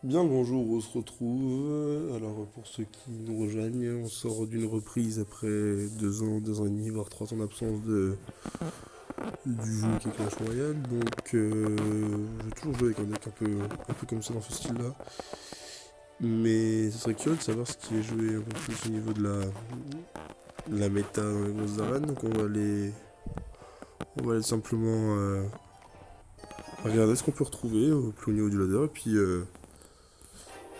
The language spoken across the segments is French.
Bien le bonjour, on se retrouve. Alors pour ceux qui nous rejoignent, on sort d'une reprise après 2 ans et demi, voire 3 ans d'absence du jeu qui est Clash Royale. Donc j'ai toujours joué avec un deck un peu comme ça dans ce style-là. Mais ce serait curieux de savoir ce qui est joué un peu plus au niveau de la méta dans les grosses arènes. Donc on va aller simplement regarder ce qu'on peut retrouver au plus haut niveau du ladder et puis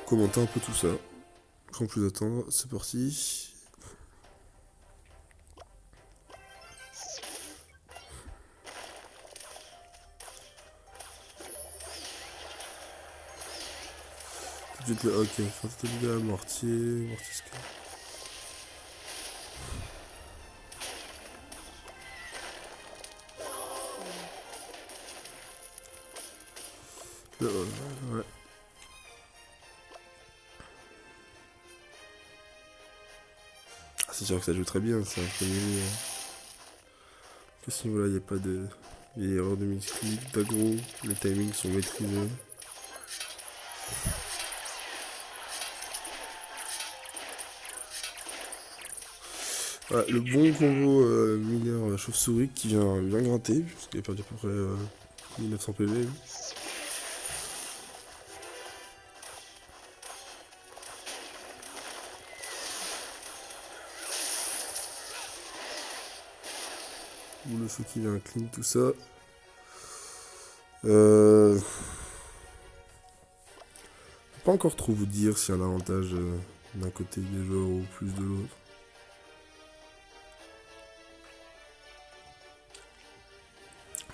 commenter un peu tout ça. Sans plus attendre, c'est parti. Tout de suite le ok, Fantasia, Mortisque. Ouais. Ah, c'est sûr que ça joue très bien, ça. À ce niveau-là, il n'y a pas de. Il y a erreur de misclick, d'aggro, les timings sont maîtrisés. Ouais, le bon combo mineur chauve-souris qui vient bien gratter, puisqu'il a perdu à peu près 1900 PV. Ou le feu qui vient clean, tout ça. Je peux pas encore trop vous dire s'il y a un avantage d'un côté des joueurs ou plus de l'autre.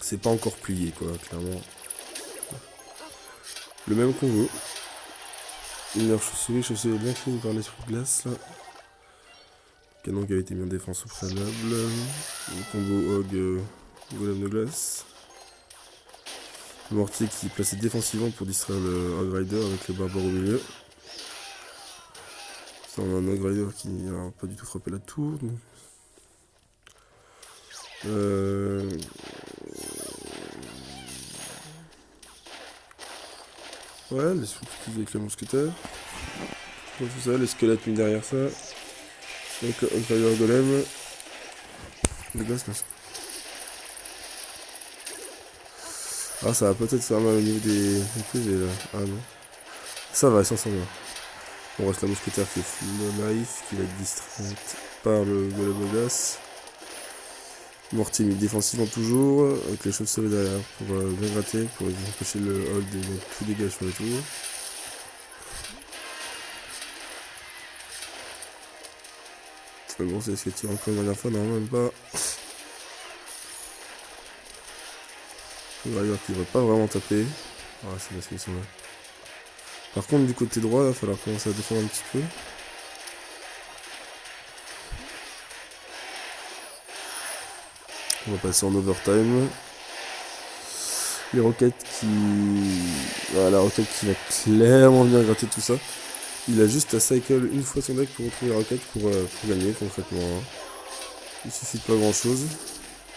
C'est pas encore plié, quoi, clairement. Le même combo. Une chauve-souris bien clean par l'esprit de glace, là. Canon qui avait été mis en défense au préalable. Le combo Hog Golem de glace. Le mortier qui est placé défensivement pour distraire le Hog Rider avec le barbare au milieu. Ça, on a un Hog Rider qui n'a pas du tout frappé la tour. Donc. Ouais, les sous avec le mousquetaire. Tout ça, les squelettes mis derrière ça. Donc le Hog Rider Golem. De glace, là. Ah, ça va peut-être faire mal au niveau des PV là. Ah non. Ça va, ça s'en va. On reste la mousquetaire qui est full life, qui va être distraite par le golem de glace. Mortier mis défensivement toujours, avec les chauves-souris derrière pour bien gratter, pour empêcher le hold et mettre tout dégâts sur les tours. Mais bon, c'est ce que tire encore une dernière fois, non, même pas. Le Rider qui ne va pas vraiment taper. Ah, c'est parce qu'ils sont là. Par contre, du côté droit, il va falloir commencer à défendre un petit peu. On va passer en overtime. Les roquettes qui. Voilà, la roquette qui va clairement venir gratter tout ça. Il a juste à cycle une fois son deck pour retrouver la roquette pour gagner concrètement. Hein. Il suffit de pas grand chose.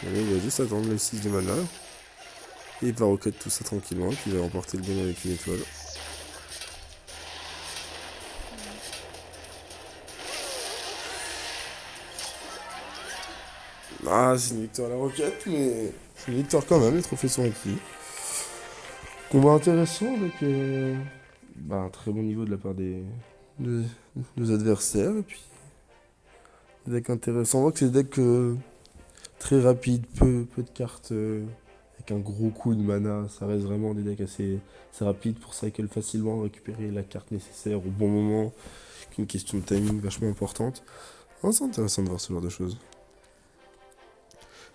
Il va juste attendre les 6 de mana. Et il va roquette tout ça tranquillement. Puis il va remporter le game avec une étoile. Ah, c'est une victoire à la roquette, mais c'est une victoire quand même. Les trophées sont acquis. Combat intéressant avec un très bon niveau de la part de, des adversaires. Et puis, des decks intéressants. On voit que c'est des decks très rapides, peu de cartes avec un gros coup de mana. Ça reste vraiment des decks assez rapides pour cycle facilement, récupérer la carte nécessaire au bon moment. Une question de timing vachement importante. Oh, c'est intéressant de voir ce genre de choses.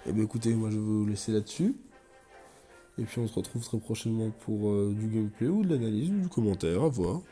Et bien écoutez, moi je vais vous laisser là-dessus. Et puis on se retrouve très prochainement pour du gameplay ou de l'analyse ou du commentaire, à voir.